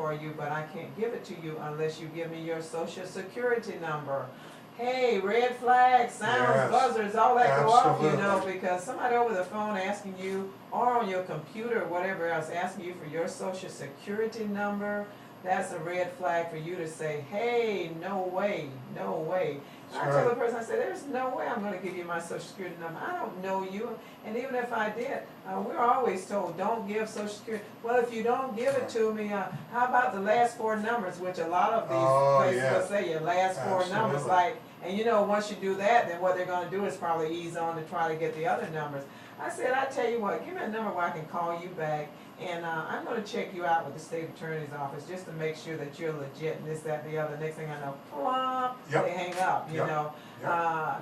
for you, but I can't give it to you unless you give me your social security number. Hey, red flags, sounds, Yes, buzzers, all that go off, you know, absolutely. because somebody over the phone asking you, or on your computer, or whatever else, asking you for your social security number, that's a red flag for you to say, hey, no way, no way. And I That's tell the right. person, I said, there's no way I'm gonna give you my social security number. I don't know you, and even if I did, we're always told, don't give social security. Well, if you don't give it to me, how about the last four numbers, which a lot of Oh, these places yeah. will say your last four numbers, Absolutely. like, and you know, once you do that, then what they're gonna do is probably ease on to try to get the other numbers. I said, I tell you what, give me a number where I can call you back, and I'm gonna check you out with the state attorney's office, just to make sure that you're legit, and this, that, and the other. Next thing I know, plop, Yep. they hang up, you Yep. know. Yep.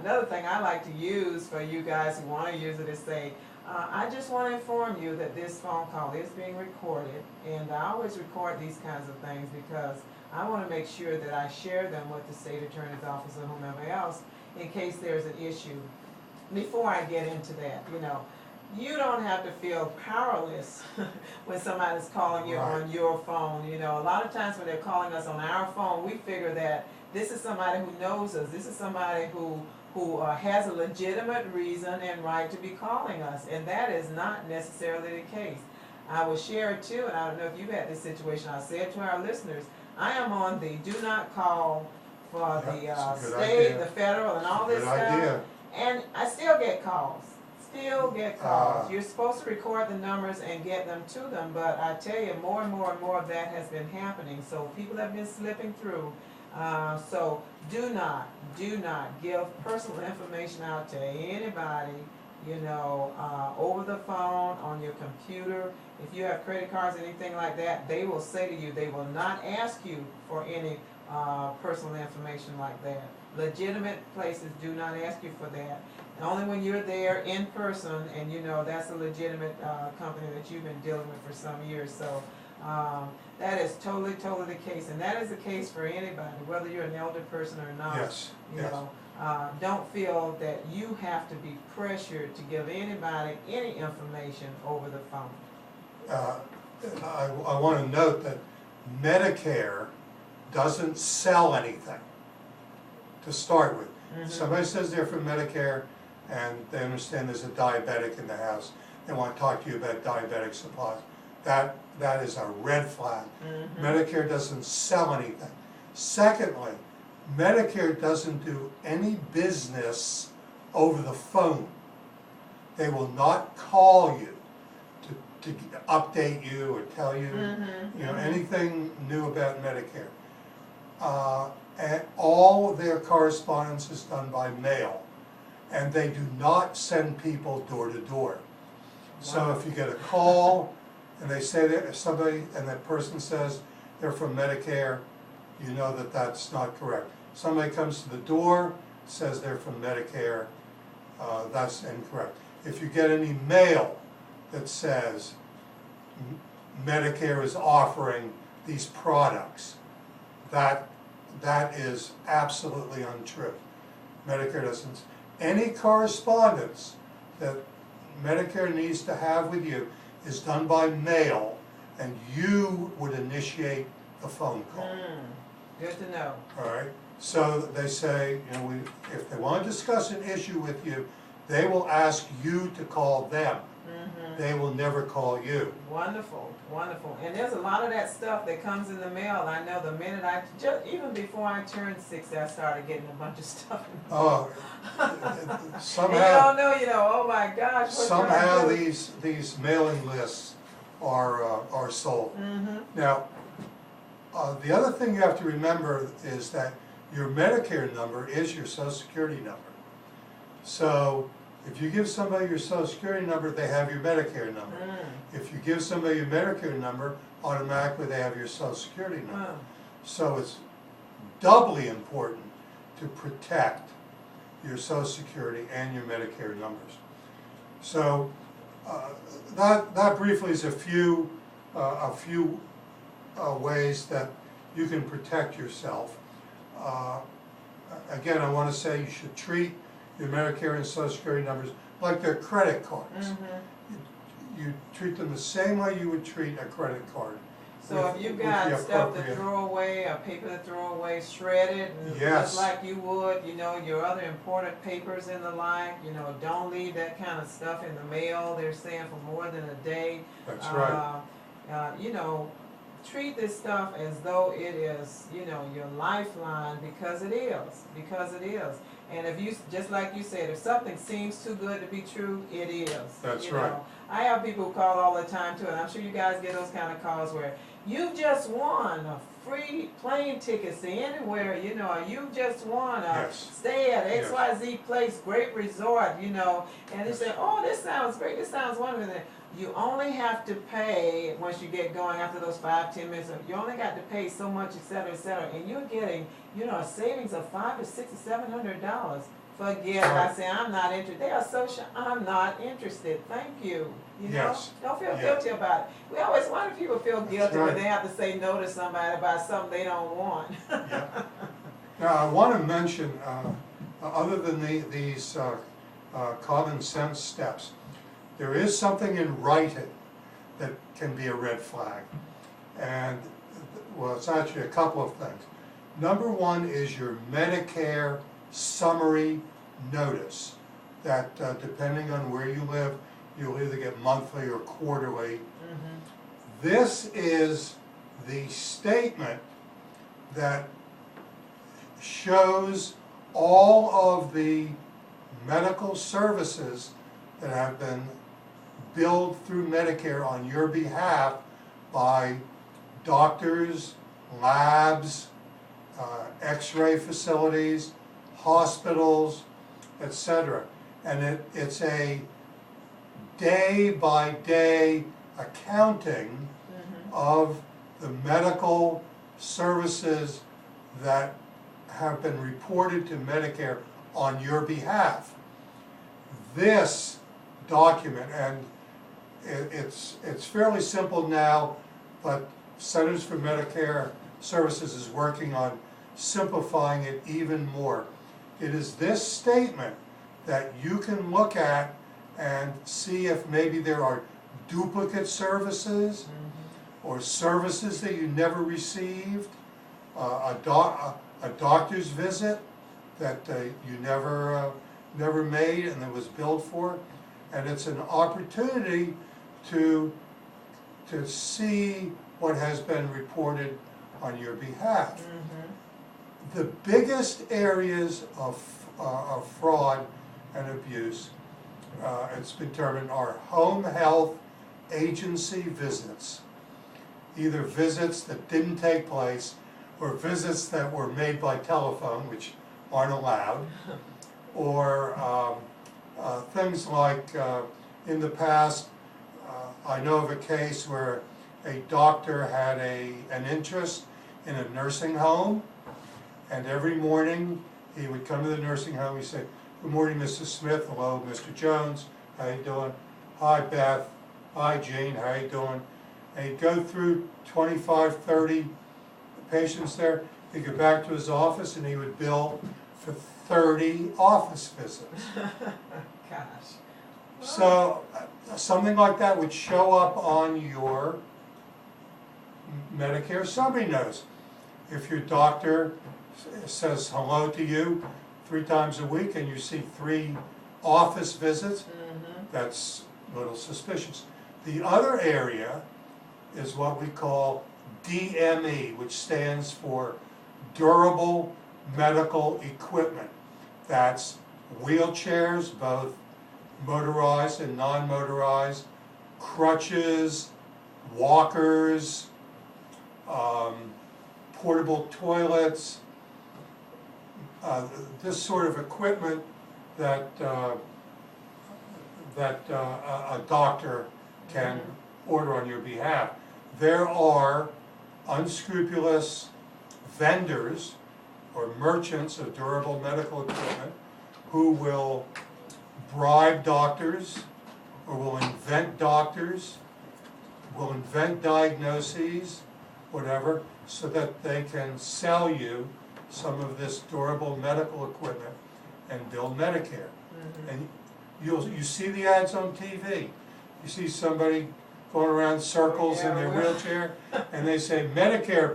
Another thing I like to use for you guys who wanna use it is say, I just wanna inform you that this phone call is being recorded, and I always record these kinds of things because I want to make sure that I share them with the state attorney's office or whomever else in case there's an issue. Before I get into that, you know, you don't have to feel powerless when somebody's calling you Right. on your phone. You know, a lot of times when they're calling us on our phone, we figure that this is somebody who knows us. This is somebody who has a legitimate reason and right to be calling us, and that is not necessarily the case. I will share it too, and I don't know if you've had this situation. I said to our listeners, I am on the do not call for Yep, the it's a good state, idea. the federal, and all this Good stuff. idea. And I still get calls. Still get calls. Ah. You're supposed to record the numbers and get them to them, but I tell you, more and more and more of that has been happening. So people have been slipping through. So do not give personal information out to anybody, you know, over the phone, on your computer. If you have credit cards, anything like that, they will say to you, they will not ask you for any personal information like that. Legitimate places do not ask you for that. Only when you're there in person, and you know that's a legitimate company that you've been dealing with for some years. So that is totally the case, and that is the case for anybody, whether you're an elder person or not. Yes, You yes. know, don't feel that you have to be pressured to give anybody any information over the phone. I want to note that Medicare doesn't sell anything to start with. Mhm. Somebody says they're from Medicare and they understand there's a diabetic in the house. They want to talk to you about diabetic supplies. That is a red flag. Mhm. Medicare doesn't sell anything. Secondly, Medicare doesn't do any business over the phone. They will not call you to update you or tell you, Mhm. you know, Mhm. anything new about Medicare. And all of their correspondence is done by mail, and they do not send people door to door. So if you get a call and they say that somebody, and that person says they're from Medicare, you know that that's not correct. Somebody comes to the door, says they're from Medicare, that's incorrect. If you get any mail that says Medicare is offering these products, that is absolutely untrue. Medicare doesn't. Any correspondence that Medicare needs to have with you is done by mail, and you would initiate the phone call. Good to know. All right. So they say, you know, if they want to discuss an issue with you, they will ask you to call them. Mhm. They will never call you. Wonderful, wonderful. And there's a lot of that stuff that comes in the mail. I know the minute even before I turned 60, I started getting a bunch of stuff in the mail. Oh, And somehow. you don't know, oh my gosh. What Somehow these mailing lists are sold. Mm-hmm. Now, the other thing you have to remember is that your Medicare number is your Social Security number. So if you give somebody your Social Security number, they have your Medicare number. If you give somebody your Medicare number, automatically they have your Social Security number. So it's doubly important to protect your Social Security and your Medicare numbers. So that briefly is a few ways that you can protect yourself. Again, I want to say you should treat your Medicare and Social Security numbers like they're credit cards. Mm-hmm. You treat them the same way you would treat a credit card. So if you've got the stuff to appropriate- throw away, or paper to throw away, shred it, and Yes. just like you would, your other important papers and the like, don't leave that kind of stuff in the mail, they're saying for more than a day. That's right. Treat this stuff as though it is, your lifeline, because it is. And if you, just like you said, if something seems too good to be true, it is. That's right. I have people who call all the time too, and I'm sure you guys get those kind of calls where you just won a free plane tickets to anywhere, you just won a Yes. stay at Yes. XYZ place, great resort, and they say, oh, this sounds great, this sounds wonderful. You only have to pay, once you get going after those 5-10 minutes, you only got to pay so much, et cetera, and you're getting, a savings of $500 to $600 to $700. Forget it. I say, I'm not interested. They are so sure, I'm not interested. Thank you. Yes. Don't feel Yeah. guilty about it. We always wonder if people feel guilty right. when they have to say no to somebody about something they don't want. Yeah. Now, I want to mention, other than these common sense steps, there is something in writing that can be a red flag. And, well, it's actually a couple of things. Number one is your Medicare summary notice that, depending on where you live, you'll either get monthly or quarterly. Mm-hmm. This is the statement that shows all of the medical services that have been billed through Medicare on your behalf by doctors, labs, x-ray facilities, hospitals, etc. And it's a day-by-day accounting of the medical services that have been reported to Medicare on your behalf. This document, and it's fairly simple now, but Centers for Medicare Services is working on simplifying it even more. It is this statement that you can look at and see if maybe there are duplicate services or services that you never received, a doctor's visit that you never made and that was billed for. And it's an opportunity to see what has been reported on your behalf. The biggest areas of fraud and abuse, it's been determined, are home health agency visits. Either visits that didn't take place or visits that were made by telephone, which aren't allowed, or things like, in the past, I know of a case where a doctor had an interest in a nursing home, and every morning he would come to the nursing home, he'd say, "Good morning, Mrs. Smith. Hello, Mr. Jones. How you doing? Hi, Beth. Hi, Jane. How you doing?" And he'd go through 25, 30 patients there. He'd go back to his office and he would bill for 30 office visits. Gosh. So something like that would show up on your Medicare summary notice. If your doctor says hello to you 3 times a week and you see 3 office visits, that's a little suspicious. The other area is what we call DME, which stands for durable medical equipment. That's wheelchairs, both motorized and non-motorized, crutches, walkers, portable toilets, this sort of equipment that a doctor can order on your behalf. There are unscrupulous vendors or merchants of durable medical equipment who will bribe doctors or will invent doctors, will invent diagnoses, whatever, so that they can sell you some of this durable medical equipment and bill Medicare. And you see the ads on TV. You see somebody going around circles in Yeah, their well. wheelchair, and they say Medicare